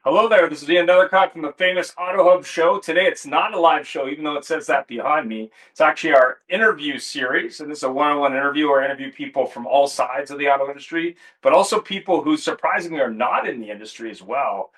Hello there. This is Ian Nethercott from the famous AutoHub Show. Today it's not a live show, even though it says that behind me. It's actually our interview series, and this is a one-on-one interview where I interview people from all sides of the auto industry, but also people who surprisingly are not in the industry as well.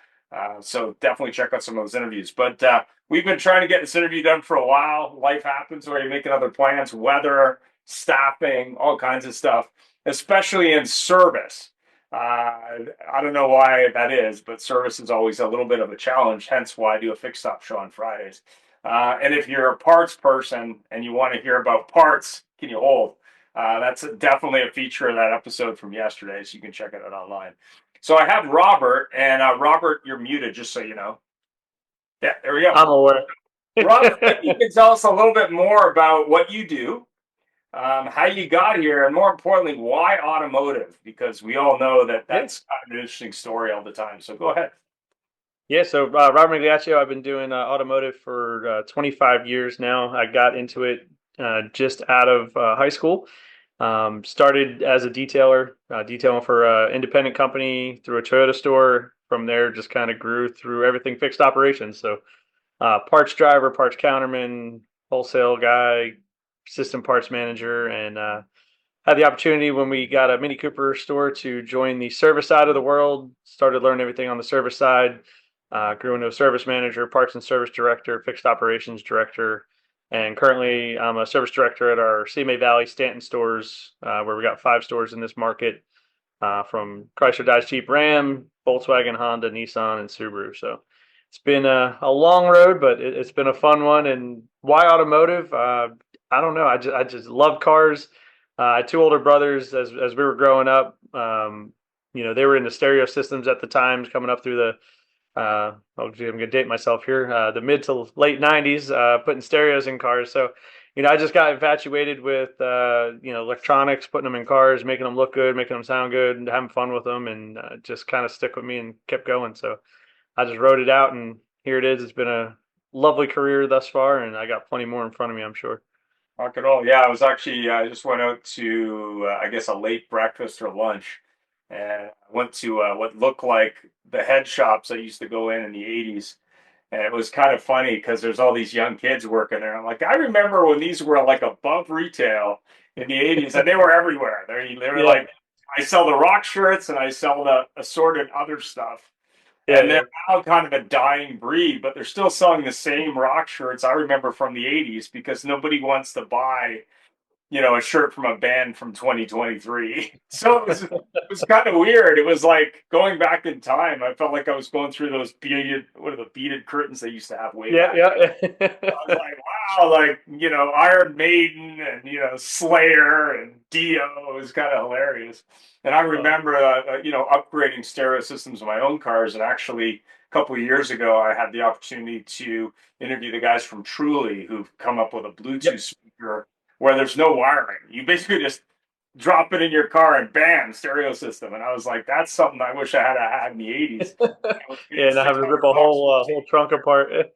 So definitely check out some of those interviews. But we've been trying to get this interview done for a while. Life happens where you're making other plans, weather, staffing, all kinds of stuff, especially in service. I don't know why that is, but service is always a little bit of a challenge, hence why I do a fixed stop show on Fridays. And if you're a parts person and you want to hear about parts, can you hold? That's definitely a feature of that episode from yesterday, so you can check it out online. So I have Robert, and Robert, you're muted, just so you know. Yeah, there we go. I'm aware. Robert, maybe you can tell us a little bit more about what you do, how you got here, and more importantly, why automotive? Because we all know that Yeah. that's kind of an interesting story all the time. So go ahead. Yeah. So, Robert Migliaccio, I've been doing automotive for 25 years now. I got into it just out of high school. Started as a detailer, detailing for an independent company through a Toyota store. From there, just kind of grew through everything fixed operations. So, parts driver, parts counterman, wholesale guy, system parts manager, and had the opportunity when we got a Mini Cooper store to join the service side of the world. Started learning everything on the service side. Grew into a service manager, parts and service director, fixed operations director, and currently I'm a service director at our CMA Valley Stanton stores, where we got 5 stores in this market, from Chrysler, Dodge, Jeep, Ram, Volkswagen, Honda, Nissan, and Subaru. So it's been a long road, but it's been a fun one. And why automotive? I don't know. I just love cars. I had 2 older brothers as we were growing up. They were into stereo systems at the times, coming up through I'm going to date myself here, the mid to late 90s, putting stereos in cars. So, I just got infatuated with, electronics, putting them in cars, making them look good, making them sound good, and having fun with them, and just kind of stick with me and kept going. So I just wrote it out, and here it is. It's been a lovely career thus far, and I got plenty more in front of me, I'm sure. Rock and roll. Yeah, I was actually, I just went out to, I guess, a late breakfast or lunch, and I went to what looked like the head shops I used to go in the 80s. And it was kind of funny because there's all these young kids working there. I'm like, I remember when these were like above retail in the 80s, and they were everywhere. They were Yeah, like, I sell the rock shirts and I sell the assorted other stuff. yeah, And yeah. they're now kind of a dying breed, but they're still selling the same rock shirts I remember from the 80s because nobody wants to buy, a shirt from a band from 2023. So it was kind of weird. It was like going back in time. I felt like I was going through those beaded, what are the beaded curtains they used to have way Yeah, back. yeah. I was like, wow, like, Iron Maiden and, Slayer and Dio. It was kind of hilarious. And I Oh, remember, upgrading stereo systems in my own cars. And actually, a couple of years ago, I had the opportunity to interview the guys from Truly who've come up with a Bluetooth yep. speaker where there's no wiring. You basically just drop it in your car and bam, stereo system. And I was like, that's something I wish I had in the 80s. I was Yeah, paying and I have six to rip hundred a bucks for whole trunk apart.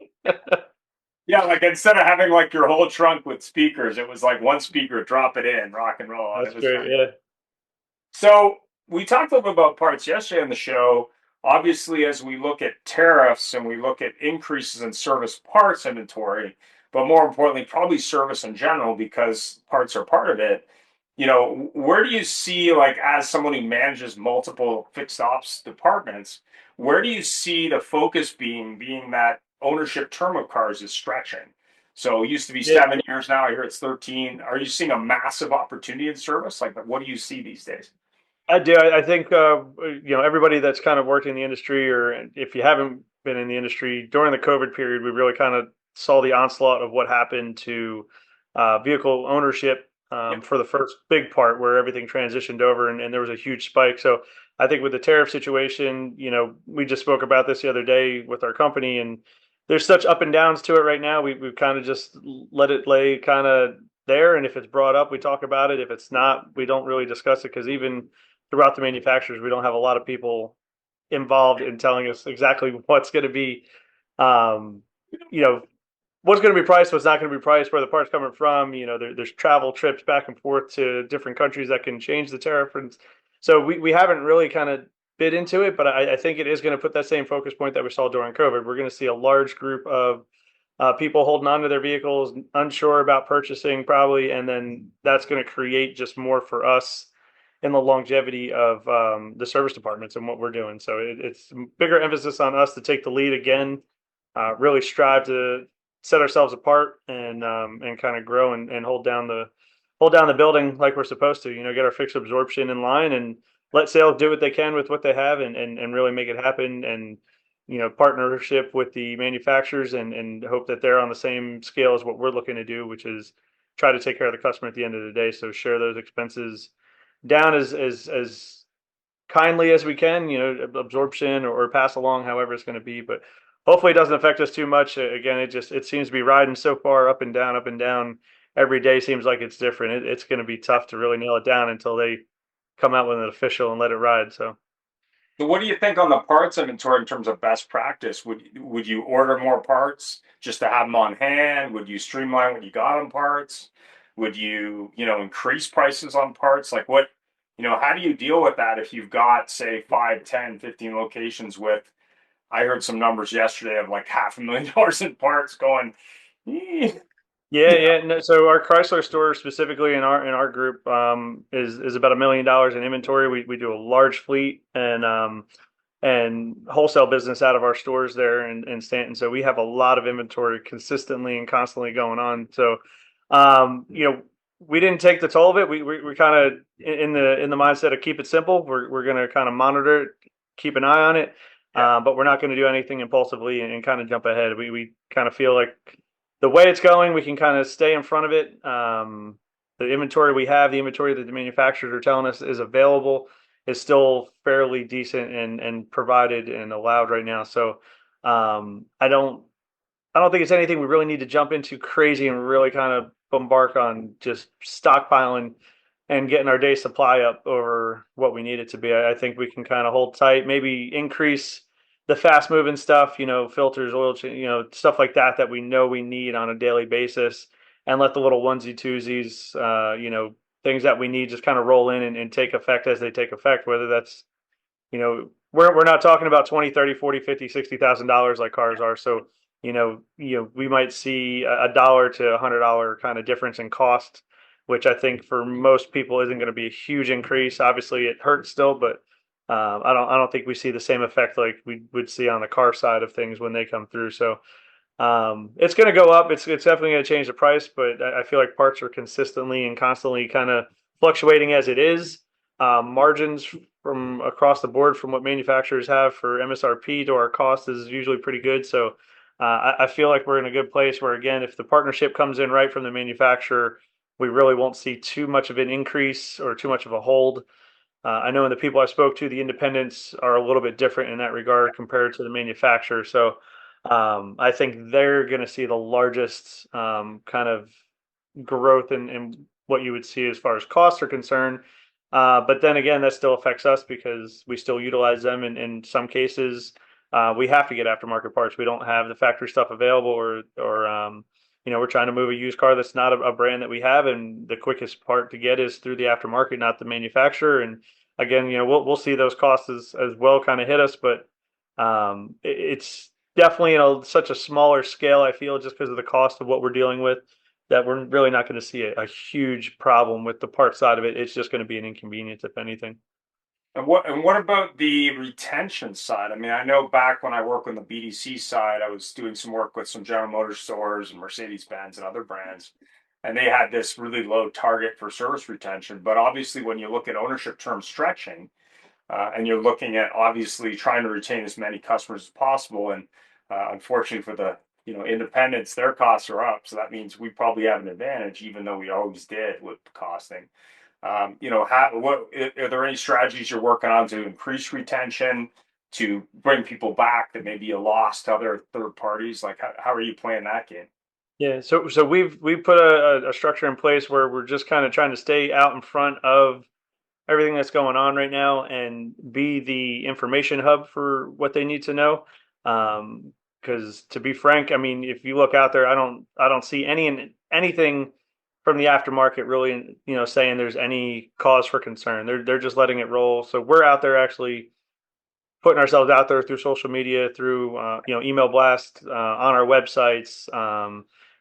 Yeah, like instead of having like your whole trunk with speakers, it was like one speaker, drop it in, rock and roll. And That's it was great. kind of Yeah. so we talked a little bit about parts yesterday on the show. Obviously, as we look at tariffs and we look at increases in service parts inventory, but more importantly, probably service in general, because parts are part of it. Where do you see, like, as someone who manages multiple fixed ops departments, where do you see the focus being that ownership term of cars is stretching? So it used to be Yeah. 7 years now. I hear it's 13. Are you seeing a massive opportunity in service? Like, what do you see these days? I do. I think everybody that's kind of worked in the industry, or if you haven't been in the industry during the COVID period, we really kind of saw the onslaught of what happened to vehicle ownership, Yep. for the first big part where everything transitioned over, and there was a huge spike. So I think with the tariff situation, we just spoke about this the other day with our company, and there's such up and downs to it right now. We've kind of just let it lay kind of there, and if it's brought up, we talk about it. If it's not, we don't really discuss it, because even throughout the manufacturers, we don't have a lot of people involved in telling us exactly what's going to be, um, you know, what's going to be priced, what's not going to be priced, where the part's coming from. There's travel trips back and forth to different countries that can change the tariff. And so we haven't really kind of bit into it, but I think it is going to put that same focus point that we saw during COVID. We're going to see a large group of people holding on to their vehicles, unsure about purchasing probably, and then that's going to create just more for us in the longevity of the service departments and what we're doing. So it's bigger emphasis on us to take the lead again, really strive to set ourselves apart and kind of grow and hold down the building like we're supposed to. You know, get our fixed absorption in line and let sales do what they can with what they have and really make it happen. And you know, partnership with the manufacturers and hope that they're on the same scale as what we're looking to do, which is try to take care of the customer at the end of the day. So share those expenses down as kindly as we can, you know, absorption or pass along, however it's going to be. But hopefully it doesn't affect us too much. Again, it seems to be riding so far up and down, up and down. Every day seems like it's different. It's going to be tough to really nail it down until they come out with an official and let it ride. So. So what do you think on the parts inventory in terms of best practice? Would you order more parts just to have them on hand? Would you streamline what you got on parts? Would you, increase prices on parts? Like what, how do you deal with that if you've got, say, 5, 10, 15 locations with, I heard some numbers yesterday of like $500,000 in parts going, "Eh." Yeah, yeah. No, so our Chrysler store specifically in our group is about $1 million in inventory. We do a large fleet and wholesale business out of our stores there in Stanton. So we have a lot of inventory consistently and constantly going on. So you know, we didn't take the toll of it. We kind of in the mindset of keep it simple. We're gonna kind of monitor it, keep an eye on it. Yeah. But we're not going to do anything impulsively and kind of jump ahead. We kind of feel like the way it's going, we can kind of stay in front of it. The inventory we have, the inventory that the manufacturers are telling us is available, is still fairly decent and provided and allowed right now. So I don't think it's anything we really need to jump into crazy and really kind of embark on just stockpiling and getting our day supply up over what we need it to be. I think we can kind of hold tight, maybe increase the fast moving stuff, you know, filters, oil change, you know, stuff like that that we know we need on a daily basis, and let the little onesie twosies, things that we need just kind of roll in and take effect as they take effect, whether that's, we're not talking about 20, 30, 40, 50, $60,000 like cars are. So, we might see a dollar to $100 kind of difference in cost, which I think for most people isn't going to be a huge increase. Obviously it hurts still, but I don't think we see the same effect like we would see on the car side of things when they come through. So it's going to go up. It's definitely going to change the price, but I feel like parts are consistently and constantly kind of fluctuating as it is. Margins from across the board from what manufacturers have for MSRP to our cost is usually pretty good. So I feel like we're in a good place where, again, if the partnership comes in right from the manufacturer, we really won't see too much of an increase or too much of a hold. I know in the people I spoke to, the independents are a little bit different in that regard compared to the manufacturer. So I think they're going to see the largest kind of growth in what you would see as far as costs are concerned. But then again, that still affects us because we still utilize them. In some cases, we have to get aftermarket parts. We don't have the factory stuff available, or we're trying to move a used car that's not a brand that we have, and the quickest part to get is through the aftermarket, not the manufacturer. And again, we'll see those costs as well kind of hit us, but it's definitely such a smaller scale. I feel just because of the cost of what we're dealing with, that we're really not going to see a huge problem with the part side of it. It's just going to be an inconvenience, if anything. And what about the retention side? I mean, I know back when I worked on the BDC side, I was doing some work with some General Motors stores and Mercedes-Benz and other brands, and they had this really low target for service retention. But obviously, when you look at ownership term stretching, and you're looking at obviously trying to retain as many customers as possible, and unfortunately for the independents, their costs are up, so that means we probably have an advantage, even though we always did with costing. What are there any strategies you're working on to increase retention, to bring people back that maybe you lost to other third parties? Like, how are you playing that game? Yeah, so we've put a structure in place where we're just kind of trying to stay out in front of everything that's going on right now and be the information hub for what they need to know. Because to be frank, I mean, if you look out there, I don't see anything from the aftermarket really, saying there's any cause for concern. They're just letting it roll. So we're out there actually putting ourselves out there through social media, through email blast on our websites.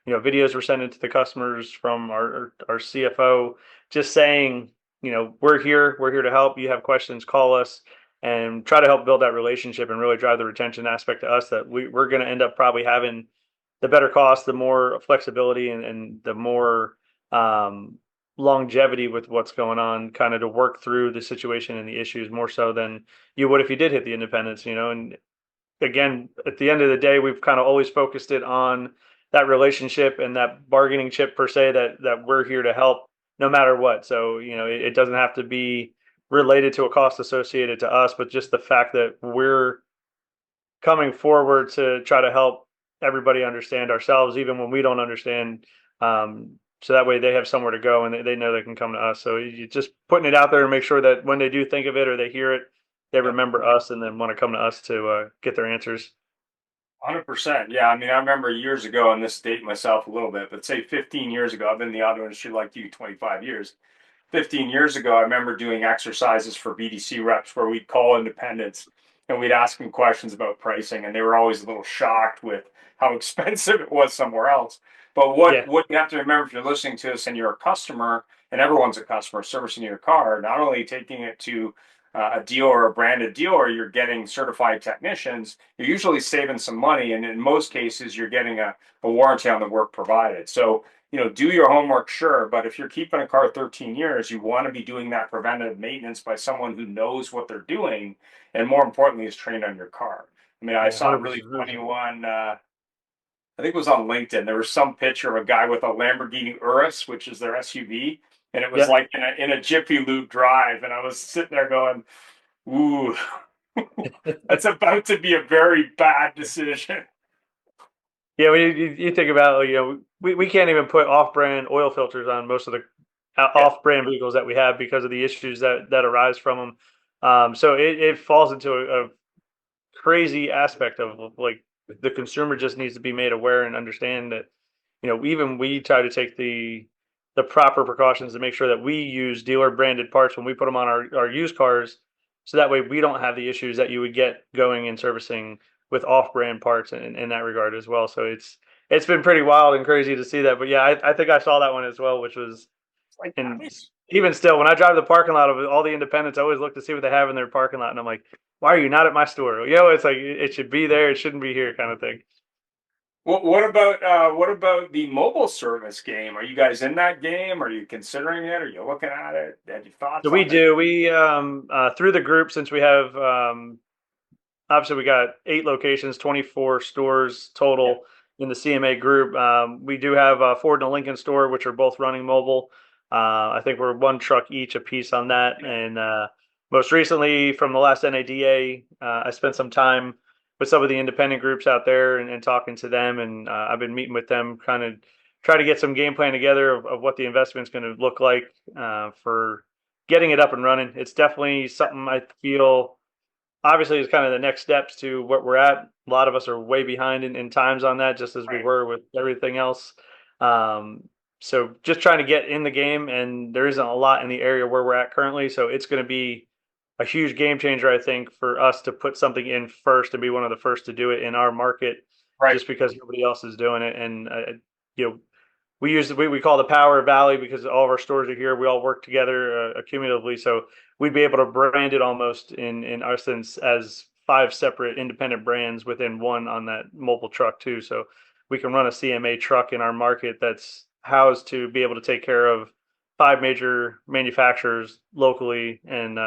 Videos we're sending to the customers from our CFO, just saying, we're here to help. You have questions, call us, and try to help build that relationship and really drive the retention aspect to us. That we're going to end up probably having the better cost, the more flexibility, and the more longevity with what's going on, kind of to work through the situation and the issues more so than you would if you did hit the independents, And again, at the end of the day, we've kind of always focused it on that relationship and that bargaining chip per se, that we're here to help no matter what. So, it doesn't have to be related to a cost associated to us, but just the fact that we're coming forward to try to help everybody understand ourselves, even when we don't understand. So that way they have somewhere to go and they know they can come to us. So you just putting it out there and make sure that when they do think of it or they hear it, they Yep. remember us and then want to come to us to get their answers. 100%. Yeah. I mean, I remember years ago, and this date myself a little bit, but say 15 years ago, I've been in the auto industry like you, 25 years. 15 years ago, I remember doing exercises for BDC reps where we'd call independents and we'd ask them questions about pricing, and they were always a little shocked with how expensive it was somewhere else. But Yeah. what you have to remember if you're listening to this and you're a customer, and everyone's a customer servicing your car, not only taking it to a dealer or a branded dealer, you're getting certified technicians. You're usually saving some money, and in most cases, you're getting a warranty on the work provided. So do your homework, sure, but if you're keeping a car 13 years, you want to be doing that preventative maintenance by someone who knows what they're doing, and more importantly, is trained on your car. I mean, I Yeah, saw a really 100%. funny one. I think it was on LinkedIn. There was some picture of a guy with a Lamborghini Urus, which is their SUV, and it was Yeah. like in a Jiffy Lube drive, and I was sitting there going, "Ooh, that's about to be a very bad decision." Yeah, when you think about, we can't even put off-brand oil filters on most of the Yeah, off-brand vehicles that we have because of the issues that arise from them. So it falls into a crazy aspect of like the consumer just needs to be made aware and understand that, even we try to take the proper precautions to make sure that we use dealer branded parts when we put them on our used cars, so that way we don't have the issues that you would get going and servicing with off-brand parts in that regard as well. So it's been pretty wild and crazy to see that. But yeah, I think I saw that one as well, which was, it's like and nice. even still, when I drive the parking lot of all the independents, I always look to see what they have in their parking lot, and I'm like, why are you not at my store? It's like it should be there, it shouldn't be here, kind of thing. What about the mobile service game? Are you guys in that game? Are you considering it? Are you looking at it? Have you So thoughts we on it? do. We through the group, since we have obviously we got 8 locations, 24 stores Yeah. total in the CMA group. We do have a Ford and a Lincoln store, which are both running mobile. I think we're one truck each a piece on that. And most recently, from the last NADA, I spent some time with some of the independent groups out there and talking to them. And I've been meeting with them, kind of try to get some game plan together of what the investment's going to look like for getting it up and running. It's definitely something I feel obviously is kind of the next steps to what we're at. A lot of us are way behind in times on that, just as we Right. were with everything else. Um, so just trying to get in the game, and there isn't a lot in the area where we're at currently. So it's going to be a huge game changer, I think, for us to put something in first and be one of the first to do it in our market, Right. just because nobody else is doing it. And you know, we call the Power Valley because all of our stores are here. We all work together accumulatively, so we'd be able to brand it almost in our sense as 5 separate independent brands within one on that mobile truck too. So we can run a CMA truck in our market that's housed to be able to take care of 5 major manufacturers locally and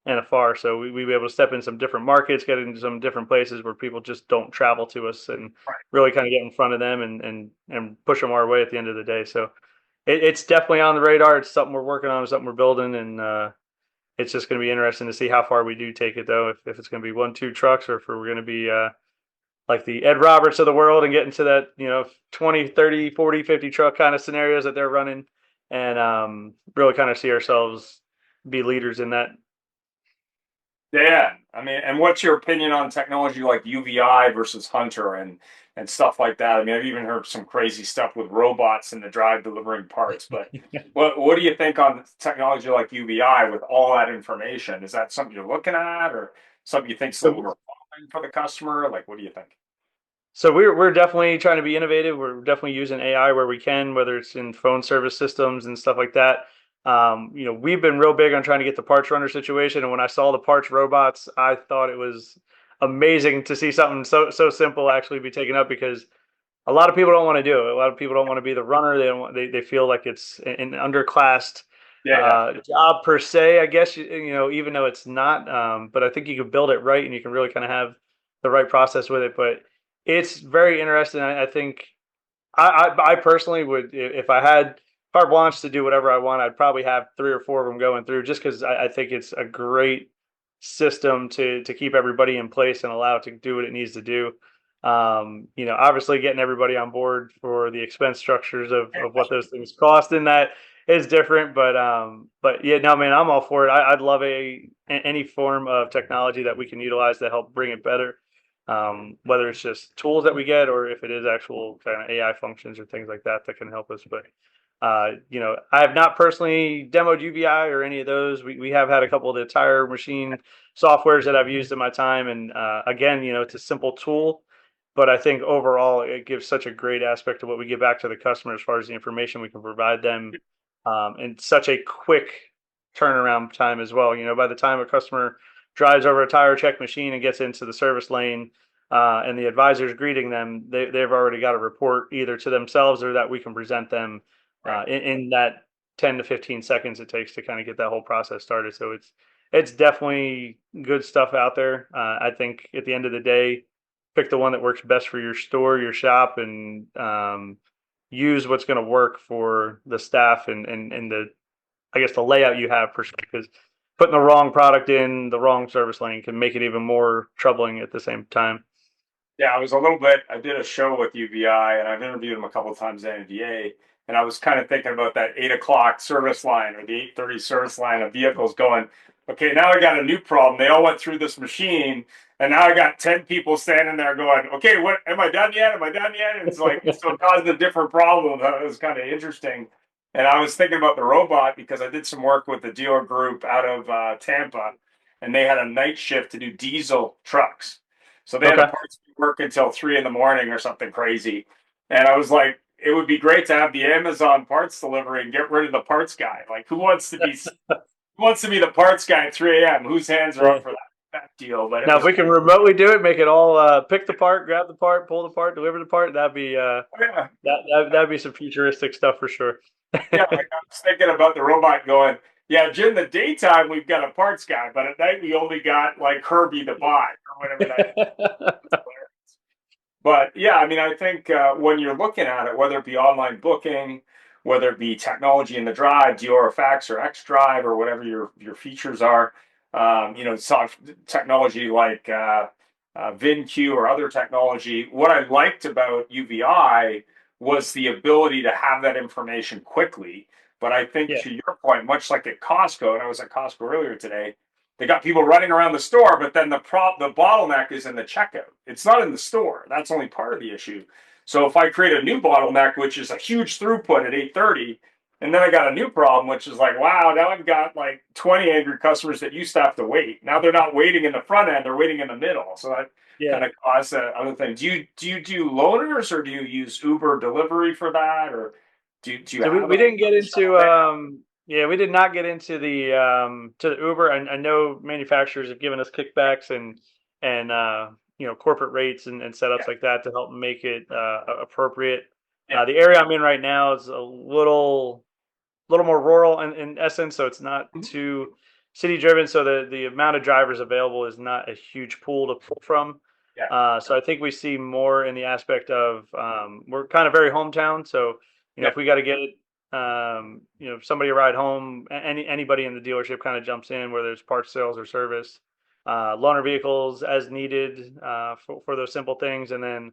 afar. So we be able to step in some different markets, get into some different places where people just don't travel to us, and Right. really kind of get in front of them and push them our way at the end of the day. So it's definitely on the radar. It's something we're working on, something we're building, and it's just going to be interesting to see how far we do take it, though. If it's going to be 1, 2 trucks, or if we're going to be like the Ed Roberts of the world and get into that 20, 30, 40, 50 truck kind of scenarios that they're running, and really kind of see ourselves be leaders in that. Yeah, I mean, and what's your opinion on technology like UVI versus Hunter and stuff like that? I mean, I've even heard some crazy stuff with robots in the drive delivering parts. But what do you think on technology like UVI with all that information? Is that something you're looking at, or something you think's a little So overwhelming for the customer? Like, what do you think? So we're definitely trying to be innovative. We're definitely using AI where we can, whether it's in phone service systems and stuff like that. We've been real big on trying to get the parts runner situation, and when I saw the parts robots, I thought it was amazing to see something so simple actually be taken up because a lot of people don't want to do it. A lot of people don't want to be the runner. They don't want, they feel like it's an underclassed Yeah, yeah, job per se. I guess even though it's not. But I think you can build it right, and you can really kind of have the right process with it. But it's very interesting. I think I personally would if I had carte blanche to do whatever I want, I'd probably have 3 or 4 of them going through just because I think it's a great system to keep everybody in place and allow it to do what it needs to do. Obviously getting everybody on board for the expense structures of what those things cost in that is different, but yeah, no, man, I'm all for it. I'd love any form of technology that we can utilize to help bring it better. Whether it's just tools that we get or if it is actual kind of AI functions or things like that that can help us. But I have not personally demoed UVI or any of those. We have had a couple of the tire machine softwares that I've used in my time, and again, it's a simple tool, but I think overall it gives such a great aspect to what we give back to the customer as far as the information we can provide them, in such a quick turnaround time as well. By the time a customer drives over a tire check machine and gets into the service lane, and the advisor's greeting them, they've already got a report either to themselves or that we can present them right. in that 10 to 15 seconds it takes to kind of get that whole process started. So it's definitely good stuff out there. I think at the end of the day, pick the one that works best for your store, your shop, and use what's going to work for the staff and the I guess the layout you have per se, because putting the wrong product in the wrong service lane can make it even more troubling at the same time. Yeah, I was a little bit. I did a show with UVI, and I've interviewed them a couple of times at NVA, and I was kind of thinking about that 8 o'clock service line or the 8:30 service line of vehicles going. Okay, now I got a new problem. They all went through this machine, and now I got 10 people standing there going, "Okay, what? Am I done yet? Am I done yet?" And it's like so it caused a different problem. That was kind of interesting. And I was thinking about the robot because I did some work with the dealer group out of Tampa, and they had a night shift to do diesel trucks. So they had a Okay. parts work until 3 in the morning or something crazy. And I was like, it would be great to have the Amazon parts delivery and get rid of the parts guy. Like, who wants to be the parts guy at 3 a.m.? Whose hands are Yeah. up for that deal? But it Now, if was we can remotely do it, make it all pick the part, grab the part, pull the part, deliver the part, that'd be yeah, that'd be some futuristic stuff for sure. yeah. Like I was thinking about the robot going, yeah, during the daytime we've got a parts guy, but at night we only got like Kirby the bot or whatever that is. But yeah, I mean, I think when you're looking at it, whether it be online booking, whether it be technology in the drive, Dior Fax or X Drive or whatever your features are, soft technology like VinQ or other technology. What I liked about UVI was the ability to have that information quickly. But I think Yeah, to your point, much like at Costco, and I was at Costco earlier today, they got people running around the store, but then the bottleneck is in the checkout. It's not in the store. That's only part of the issue. So if I create a new bottleneck, which is a huge throughput at 8:30, and then I got a new problem, which is like, wow, now I've got like 20 angry customers that used to have to wait. Now they're not waiting in the front end; they're waiting in the middle. So that yeah. kind of causes other thing. Do you do loaners or do you use Uber delivery for that, or do you So we, have we a didn't get set into up? yeah, we did not get into the Uber. I know manufacturers have given us kickbacks and corporate rates and setups Yeah, like that to help make it appropriate. yeah, The area I'm in right now is a little more rural in essence, so it's not mhm, too city driven. So the amount of drivers available is not a huge pool to pull from. yeah, So I think we see more in the aspect of we're kind of very hometown. So yeah, if we got to get somebody a ride home, anybody in the dealership kind of jumps in, whether it's parts sales or service, loaner vehicles as needed for those simple things, and then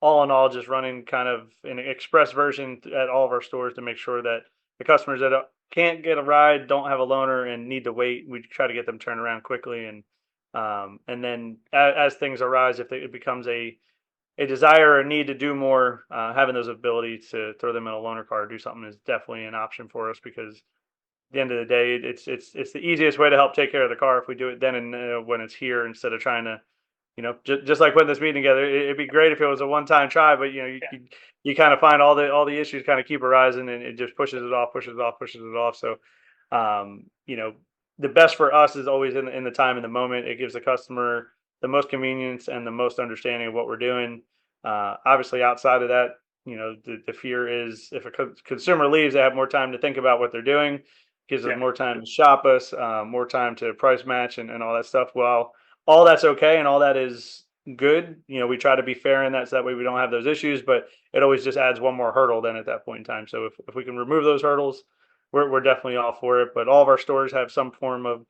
all in all, just running kind of an express version at all of our stores to make sure that the customers that can't get a ride, don't have a loaner, and need to wait, we try to get them turned around quickly. And then as things arise, if it becomes a desire or a need to do more, having those ability to throw them in a loaner car or do something is definitely an option for us because the end of the day, it's the easiest way to help take care of the car if we do it then and when it's here instead of trying to, just like putting this meeting together. It'd be great if it was a one-time try, but you kind of find all the issues kind of keep arising, and it just pushes it off, pushes it off, pushes it off. So, um, you know, the best for us is always in the time in the moment. It gives the customer the most convenience and the most understanding of what we're doing. Obviously, outside of that, the fear is if a consumer leaves, they have more time to think about what they're doing, gives us Yeah. more time to shop us, more time to price match and all that stuff. Well, all that's okay and all that is good. We try to be fair in that so that way we don't have those issues, but it always just adds one more hurdle then at that point in time. So if we can remove those hurdles, we're definitely all for it. But all of our stores have some form of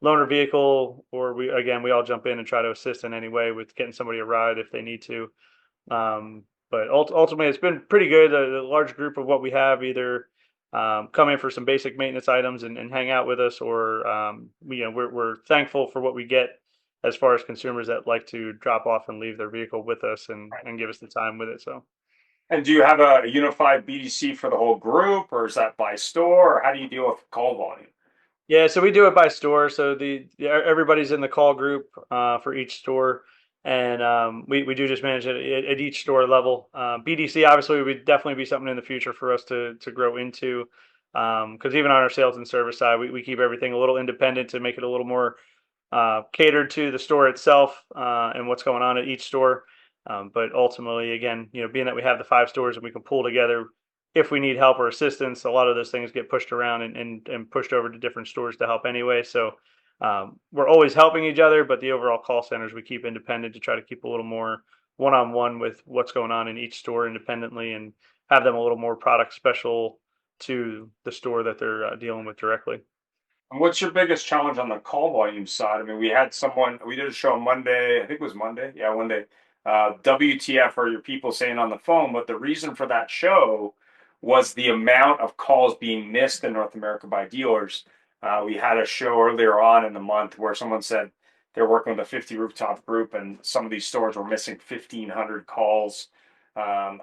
loaner vehicle, or we all jump in and try to assist in any way with getting somebody a ride if they need to. But ultimately, it's been pretty good. A large group of what we have either come in for some basic maintenance items and hang out with us, or we're thankful for what we get as far as consumers that like to drop off and leave their vehicle with us and give us the time with it. So. And do you have a unified BDC for the whole group, or is that by store, or how do you deal with call volume? Yeah, so we do it by store. So everybody's in the call group for each store, and we do just manage it at each store level. BDC obviously would definitely be something in the future for us to grow into, because even on our sales and service side, we keep everything a little independent to make it a little more catered to the store itself and what's going on at each store. But ultimately, again, being that we have the 5 stores and we can pull together if we need help or assistance, a lot of those things get pushed around and pushed over to different stores to help anyway. So we're always helping each other, but the overall call centers we keep independent to try to keep a little more one-on-one with what's going on in each store independently and have them a little more product special to the store that they're dealing with directly. And what's your biggest challenge on the call volume side? I mean, we did a show on Monday, I think it was Monday. Yeah, Monday. WTF are your people saying on the phone? But the reason for that show was the amount of calls being missed in North America by dealers. We had a show earlier on in the month where someone said they're working with a 50 rooftop group, and some of these stores were missing 1,500 calls, a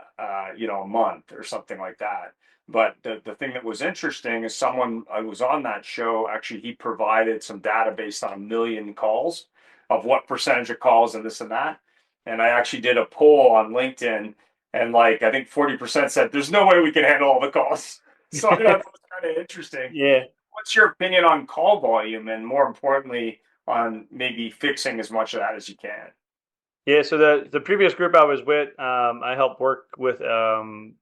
month or something like that. But the thing that was interesting is someone I was on that show, actually, he provided some data based on 1 million calls of what percentage of calls and this and that. And I actually did a poll on LinkedIn, and like I think 40% said there's no way we can handle all the calls. So I thought that was kind of interesting. Yeah. What's your opinion on call volume, and more importantly, on maybe fixing as much of that as you can? Yeah, so the previous group I was with, I helped work with a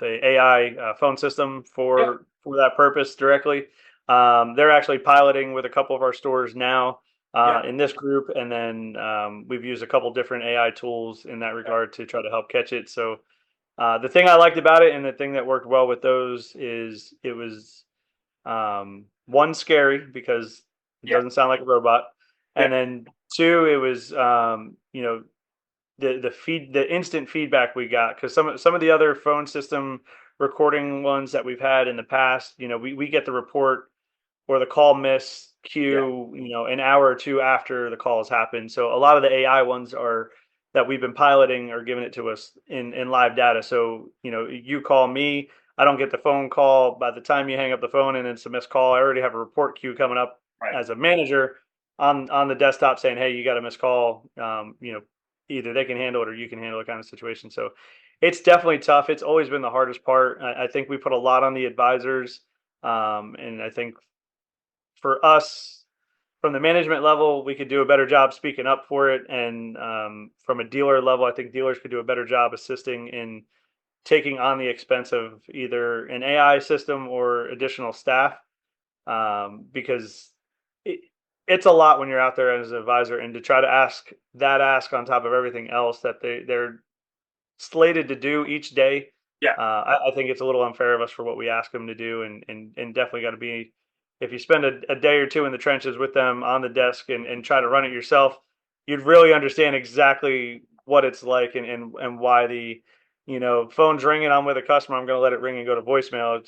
AI phone system Yeah, for that purpose directly. They're actually piloting with a couple of our stores now yeah, in this group, and then we've used a couple different AI tools in that yeah, regard to try to help catch it. So the thing I liked about it, and the thing that worked well with those, is it was one scary because it yeah, doesn't sound like a robot, yeah, and then two, it was the instant feedback we got, because some of the other phone system recording ones that we've had in the past, we get the report or the call miss yeah. queue, an hour or two after the call has happened. So a lot of the AI ones are that we've been piloting are giving it to us in live data. So you call me, I don't get the phone call. By the time you hang up the phone and it's a missed call, I already have a report queue coming up Right. as a manager on the desktop saying, hey, you got a missed call. Either they can handle it or you can handle it, kind of situation. So it's definitely tough. It's always been the hardest part. I think we put a lot on the advisors. And I think for us, from the management level, we could do a better job speaking up for it. And from a dealer level, I think dealers could do a better job assisting in taking on the expense of either an AI system or additional staff, because it, it's a lot when you're out there as an advisor, and to try to ask on top of everything else that they're slated to do each day. Yeah. I think it's a little unfair of us for what we ask them to do, and definitely got to be. If you spend a day or two in the trenches with them on the desk and try to run it yourself, you'd really understand exactly what it's like and why phone's ringing. I'm with a customer. I'm going to let it ring and go to voicemail.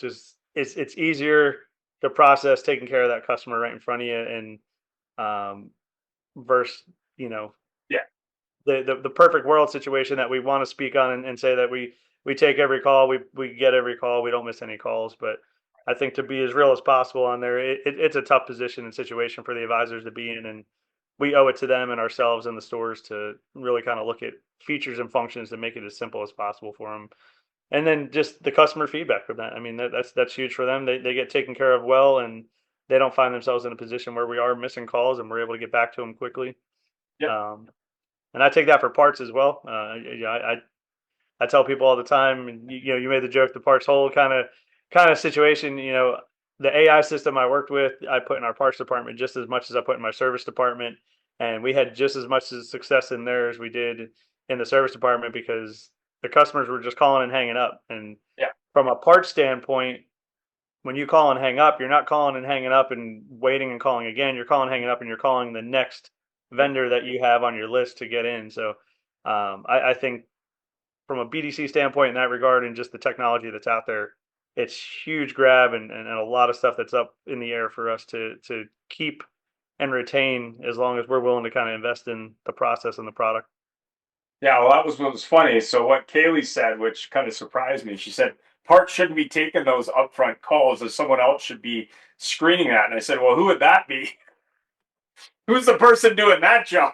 It's easier to process taking care of that customer right in front of you, and versus you know Yeah. the perfect world situation that we want to speak on and say that we take every call, we get every call, we don't miss any calls. But I think to be as real as possible on there. It's a tough position and situation for the advisors to be in, and we owe it to them and ourselves in the stores to really kind of look at features and functions to make it as simple as possible for them. And then just the customer feedback from that. I mean, that's huge for them. They get taken care of well, and they don't find themselves in a position where we are missing calls and we're able to get back to them quickly. Yep. And I take that for parts as well. I tell people all the time, and you made the joke, the parts hole kind of situation. The AI system I worked with, I put in our parts department just as much as I put in my service department, and we had just as much success in there as we did in the service department because the customers were just calling and hanging up. And Yeah. from a parts standpoint, when you call and hang up, you're not calling and hanging up and waiting and calling again. You're calling, hanging up, and you're calling the next vendor that you have on your list to get in. So I think from a BDC standpoint in that regard and just the technology that's out there, it's huge grab and a lot of stuff that's up in the air for us to keep and retain as long as we're willing to kind of invest in the process and the product. Yeah, well, that was what was funny. So what Kaylee said, which kind of surprised me, she said parts shouldn't be taking those upfront calls, as someone else should be screening that. And I said, well, who would that be? Who's the person doing that job?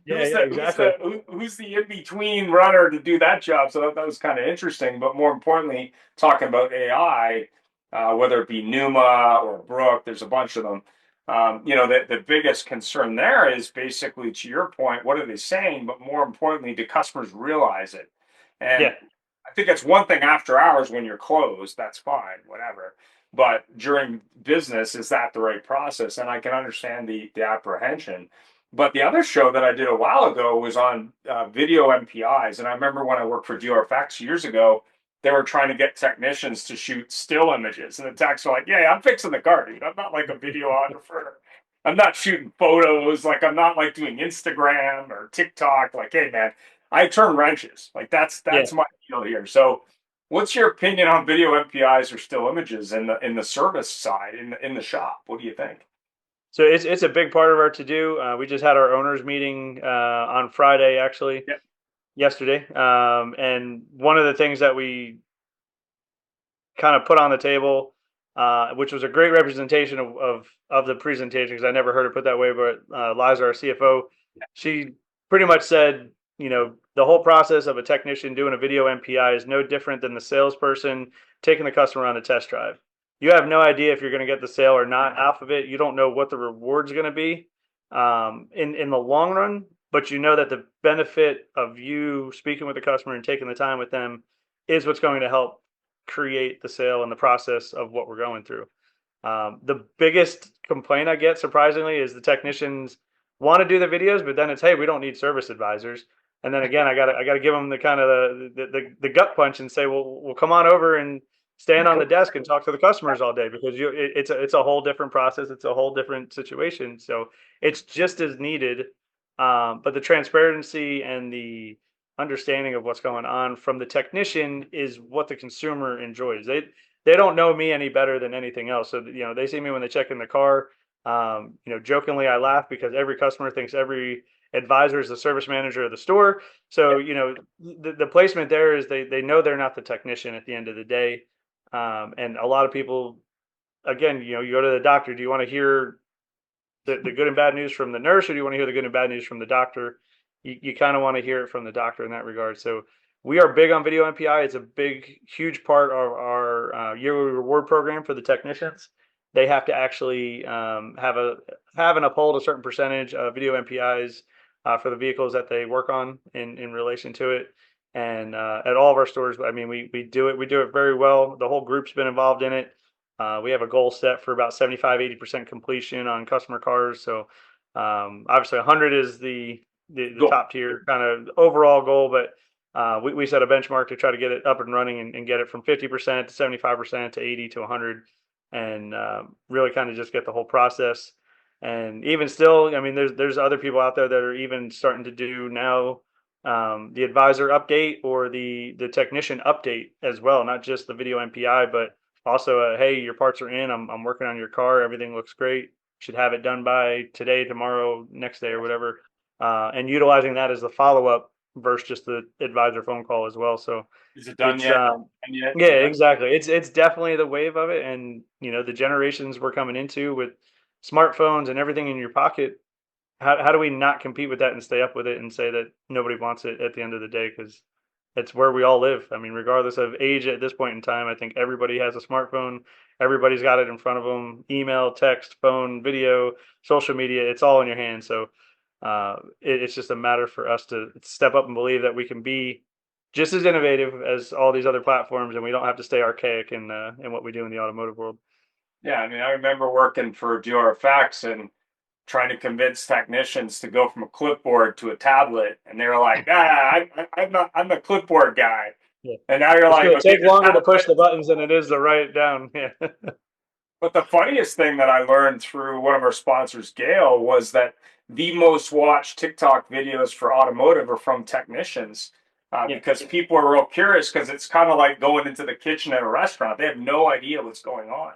Yeah, yeah, exactly. Who's the in between runner to do that job? So that was kind of interesting. But more importantly, talking about AI, whether it be Numa or Brook, there's a bunch of them. The biggest concern there is basically to your point, what are they saying? But more importantly, do customers realize it? And Yeah. I think it's one thing after hours when you're closed, that's fine, whatever. But during business, is that the right process? And I can understand the apprehension. But the other show that I did a while ago was on video MPIs. And I remember when I worked for DRFX years ago, they were trying to get technicians to shoot still images. And the techs were like, yeah, I'm fixing the car, dude. I'm not like a videographer. I'm not shooting photos. Like, I'm not like doing Instagram or TikTok. Like, hey, man, I turn wrenches. Like, Yeah. that's my deal here. So, what's your opinion on video MPIs or still images in the service side in the shop? What do you think? So it's a big part of our to do. We just had our owners meeting on Friday, actually, Yep. yesterday. And one of the things that we kind of put on the table, which was a great representation of the presentation, because I never heard it put that way. But Liza, our CFO, she pretty much said, the whole process of a technician doing a video MPI is no different than the salesperson taking the customer on a test drive. You have no idea if you're going to get the sale or not off of it. You don't know what the reward's going to be in the long run, but you know that the benefit of you speaking with the customer and taking the time with them is what's going to help create the sale and the process of what we're going through. The biggest complaint I get, surprisingly, is the technicians want to do the videos, but then it's, hey, we don't need service advisors. And then again, I gotta give them the kind of the gut punch and say, well, we'll come on over and stand on the desk and talk to the customers all day, because it's a whole different process. It's a whole different situation. So it's just as needed. But the transparency and the understanding of what's going on from the technician is what the consumer enjoys. They don't know me any better than anything else. So they see me when they check in the car. Jokingly I laugh because every customer thinks every advisor is the service manager of the store. So the placement there is they know they're not the technician at the end of the day. And a lot of people, again, you go to the doctor. Do you want to hear the good and bad news from the nurse, or do you want to hear the good and bad news from the doctor? You kind of want to hear it from the doctor in that regard. So we are big on video MPI. It's a big, huge part of our yearly reward program for the technicians. They have to actually have and uphold a certain percentage of video MPIs for the vehicles that they work on in relation to it. And at all of our stores, I mean, we do it. We do it very well. The whole group's been involved in it. We have a goal set for about 75-80% completion on customer cars. So obviously 100 is the Go. top tier kind of overall goal, but we set a benchmark to try to get it up and running and get it from 50% to 75% to 80 to 100, and really kind of just get the whole process. And even still, I mean, there's other people out there that are even starting to do now the advisor update or the technician update as well, not just the video MPI, but also, hey, your parts are in. I'm working on your car. Everything looks great. Should have it done by today, tomorrow, next day, or whatever. And utilizing that as the follow up versus just the advisor phone call as well. So Is it done it's yet? And yet, yeah, yeah. exactly. It's definitely the wave of it, and the generations we're coming into with smartphones and everything in your pocket. How do we not compete with that and stay up with it and say that nobody wants it at the end of the day? Because it's where we all live. I mean, regardless of age at this point in time, I think everybody has a smartphone. Everybody's got it in front of them. Email, text, phone, video, social media. It's all in your hand. So it's just a matter for us to step up and believe that we can be just as innovative as all these other platforms, and we don't have to stay archaic in what we do in the automotive world. Yeah, I mean, I remember working for DRFX and trying to convince technicians to go from a clipboard to a tablet, and they were like, I'm a clipboard guy. Yeah. And now you're It's like, going to okay, take the longer to tablet. push the buttons than it is to write it down. Yeah. But the funniest thing that I learned through one of our sponsors, Gale, was that the most watched TikTok videos for automotive are from technicians Yeah. because people are real curious because it's kind of like going into the kitchen at a restaurant. They have no idea what's going on.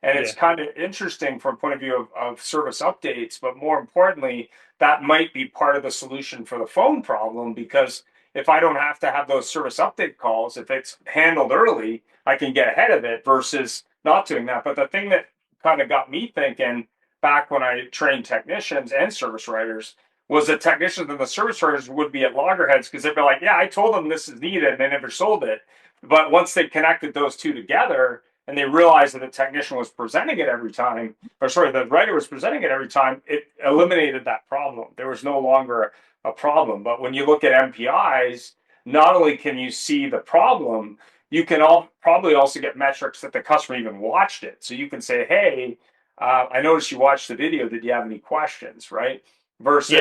And it's Yeah. kind of interesting from a point of view of service updates, but more importantly, that might be part of the solution for the phone problem because if I don't have to have those service update calls, if it's handled early, I can get ahead of it versus not doing that. But the thing that kind of got me thinking back when I trained technicians and service writers was that technicians and the service writers would be at loggerheads because they'd be like, yeah, I told them this is needed and they never sold it. But once they connected those two together and they realized that the technician was presenting it every time, or sorry, the writer was presenting it every time, it eliminated that problem. There was no longer a problem. But when you look at MPIs, not only can you see the problem, you can probably also get metrics that the customer even watched it. So you can say, hey, I noticed you watched the video. Did you have any questions? Right? Yeah. And Versus,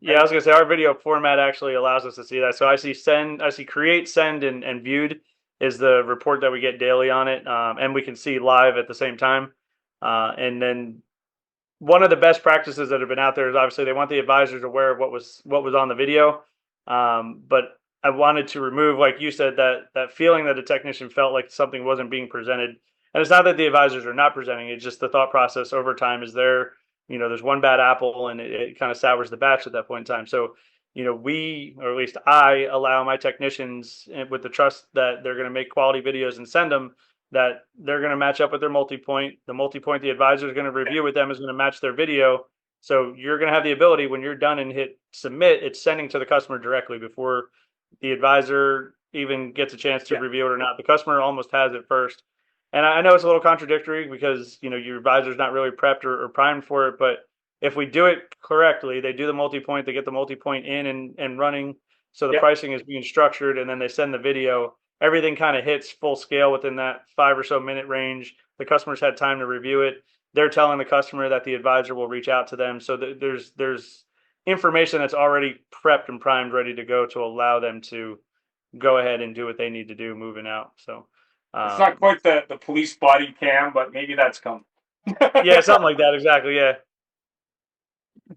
yeah, I was gonna say our video format actually allows us to see that. So I see create, send, and viewed is the report that we get daily on it, and we can see live at the same time. And then one of the best practices that have been out there is obviously they want the advisors aware of what was on the video. But I wanted to remove, like you said, that feeling that a technician felt like something wasn't being presented. And it's not that the advisors are not presenting; it's just the thought process over time is there. There's one bad apple, and it kind of sours the batch at that point in time. So, we, or at least I, allow my technicians with the trust that they're going to make quality videos and send them that they're going to match up with their multi-point. The multi-point the advisor is going to review with them is going to match their video. So you're going to have the ability when you're done and hit submit, it's sending to the customer directly before the advisor even gets a chance to yeah, review it or not. The customer almost has it first. And I know it's a little contradictory because your advisor's not really prepped or primed for it, but if we do it correctly, they do the multi-point, they get the multi-point in and running. So the yeah, pricing is being structured, and then they send the video. Everything kind of hits full scale within that 5 or so minute range. The customer's had time to review it. They're telling the customer that the advisor will reach out to them. So there's information that's already prepped and primed, ready to go to allow them to go ahead and do what they need to do moving out. So it's not um, quite the police body cam, but maybe that's coming. yeah, something like that. Exactly. Yeah.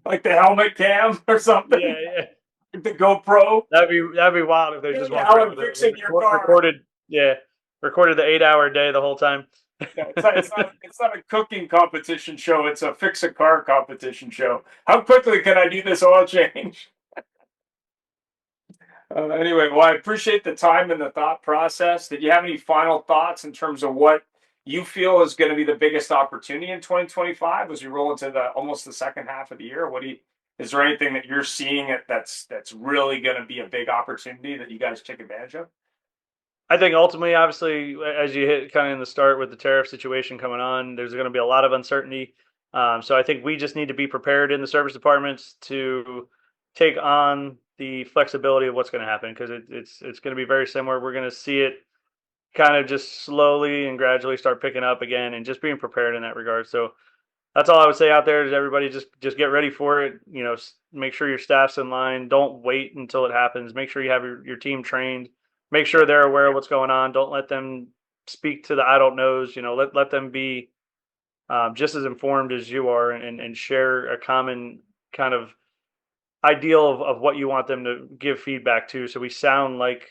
Like the helmet cam or something, Yeah. Yeah. like the GoPro. That'd be wild if they Hey, just walked around Alan, with fixing your a car. recorded, yeah, recorded the 8 hour day the whole time. Yeah, it's not a cooking competition show. It's a fix a car competition show. How quickly can I do this oil change? Anyway, well, I appreciate the time and the thought process. Did you have any final thoughts in terms of what you feel is going to be the biggest opportunity in 2025 as we roll into the almost the second half of the year? Is there anything that you're seeing that's really going to be a big opportunity that you guys take advantage of? I think ultimately, obviously, as you hit kind of in the start with the tariff situation coming on, there's going to be a lot of uncertainty. So I think we just need to be prepared in the service departments to take on the flexibility of what's going to happen because it's going to be very similar. We're going to see it kind of just slowly and gradually start picking up again, and just being prepared in that regard. So that's all I would say out there is everybody just get ready for it. Make sure your staff's in line. Don't wait until it happens. Make sure you have your team trained. Make sure they're aware of what's going on. Don't let them speak to the I don't knows. Let them be just as informed as you are, and share a common kind of ideal of what you want them to give feedback to. So we sound like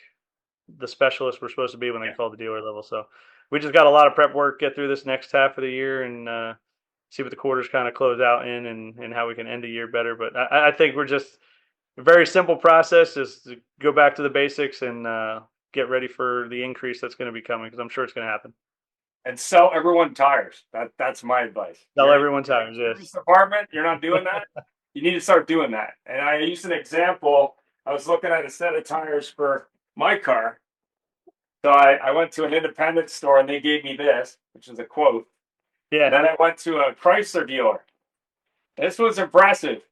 the specialists we're supposed to be when they Yeah. call the dealer level. So we just got a lot of prep work, get through this next half of the year, and see what the quarters kind of close out in, and how we can end the year better. But I think we're just a very simple process. Just to go back to the basics and get ready for the increase that's going to be coming because I'm sure it's going to happen. And sell everyone tires. That's my advice. Tell You're in everyone times, the yes. service department, you're not doing that. You need to start doing that. And I used an example. I was looking at a set of tires for my car. So I went to an independent store and they gave me this, which is a quote. Yeah. Then I went to a Chrysler dealer. This was impressive.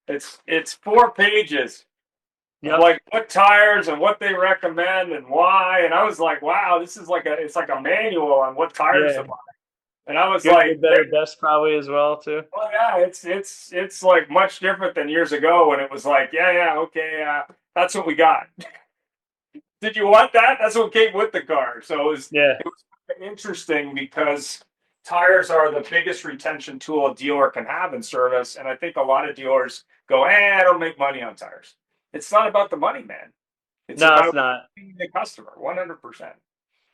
It's 4 pages of Yep. like what tires and what they recommend and why. And I was like, wow, this is like it's like a manual on what tires to Yeah. buy. And I was Good, like, good, better, best probably as well too. oh yeah, it's like much different than years ago when it was like, yeah, okay, that's what we got. Did you want that? That's what came with the car. So Yeah. it was interesting because tires are the biggest retention tool a dealer can have in service, and I think a lot of dealers go, I don't make money on tires. It's not about the money, man. It's No, it's about not. the customer, 100%.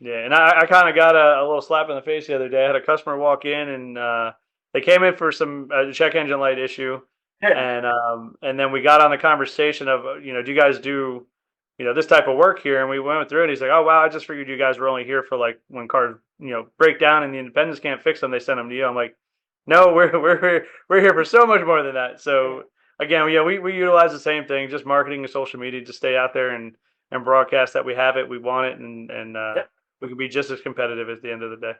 Yeah, and I kind of got a little slap in the face the other day. I had a customer walk in and they came in for some check engine light issue, Yeah, and then we got on the conversation of do you guys do this type of work here? And we went through it. And he's like, oh wow, I just figured you guys were only here for like when cars break down and the independents can't fix them, they send them to you. I'm like, no, we're here for so much more than that. So again, we utilize the same thing, just marketing and social media to stay out there and broadcast that we have it, we want it, and yeah. we can be just as competitive at the end of the day.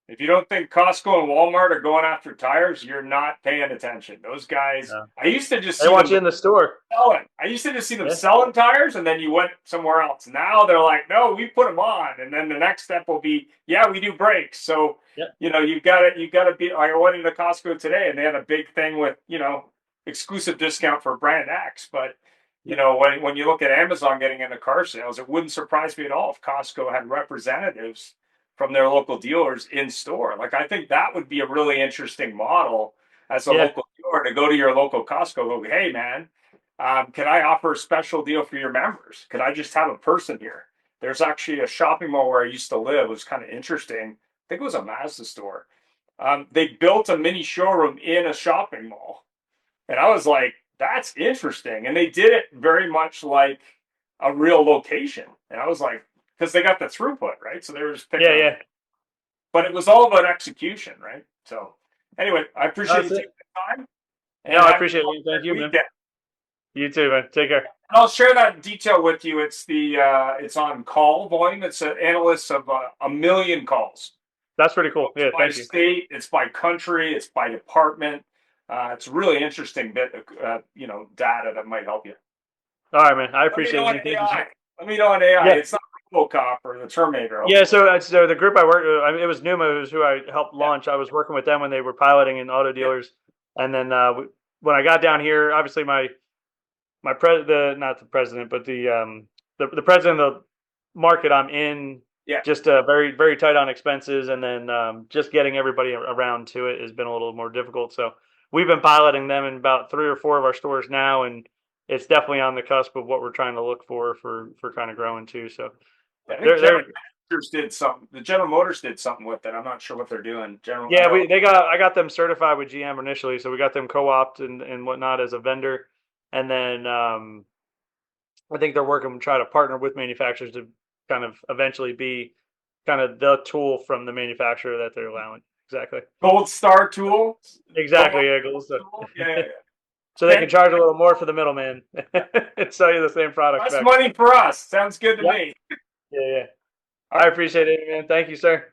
If you don't think Costco and Walmart are going after tires, you're not paying attention. Those guys, Yeah. I used to just They see want them you in the store. selling. I used to just see them Yeah. selling tires, and then you went somewhere else. Now they're like, no, we put them on, and then the next step will be, yeah, we do brakes. So Yeah. you got to be. I went into Costco today, and they had a big thing with exclusive discount for brand X. But when you look at Amazon getting into car sales, it wouldn't surprise me at all if Costco had representatives from their local dealers in store. Like I think that would be a really interesting model as a Yeah. local dealer to go to your local Costco and go, hey man, can I offer a special deal for your members? Could I just have a person here? There's actually a shopping mall where I used to live. It was kind of interesting. I think it was a Mazda store. They built a mini showroom in a shopping mall. And I was like, that's interesting. And they did it very much like a real location. And I was like, because they got the throughput, right? So they were just picking Yeah. up. Yeah. But it was all about execution, right? So anyway, I appreciate you That's taking it. the time No, and I have appreciate it. a Thank great you, man. weekend. You too, man. Take care. And I'll share that detail with you. It's on call volume. It's an analyst of a million calls. That's pretty cool. It's Yeah. by Thank you. state, it's by country, it's by department. It's a really interesting bit of data that might help you. All right, man. I Let me appreciate know it, on man. Thank you, sir. AI. Let me know on AI. Yeah. It's not RoboCop or the Terminator. Yeah. So the group I work with, I mean, it was Numa, who's who I helped Yeah, launch. I was working with them when they were piloting in auto yeah, dealers, and then when I got down here, obviously the not the president, but the president of the market I'm in, yeah. just very very tight on expenses, and then just getting everybody around to it has been a little more difficult. So we've been piloting them in about 3 or 4 of our stores now, and it's definitely on the cusp of what we're trying to look for kind of growing too. So I think they're General Motors did something. The General Motors did something with it. I'm not sure what they're doing. I yeah, know. I got them certified with GM initially, so we got them co-opt and whatnot as a vendor, and then I think they're working to try to partner with manufacturers to kind of eventually be kind of the tool from the manufacturer that they're allowing. Exactly. Gold Star tool. Exactly. Yeah, gold stuff. Tool. Yeah. So they can Okay. charge a little more for the middleman and sell you the same product Less back. money for us. Sounds good to Yep. me. Yeah, yeah. All I right. appreciate it, man. Thank you, sir.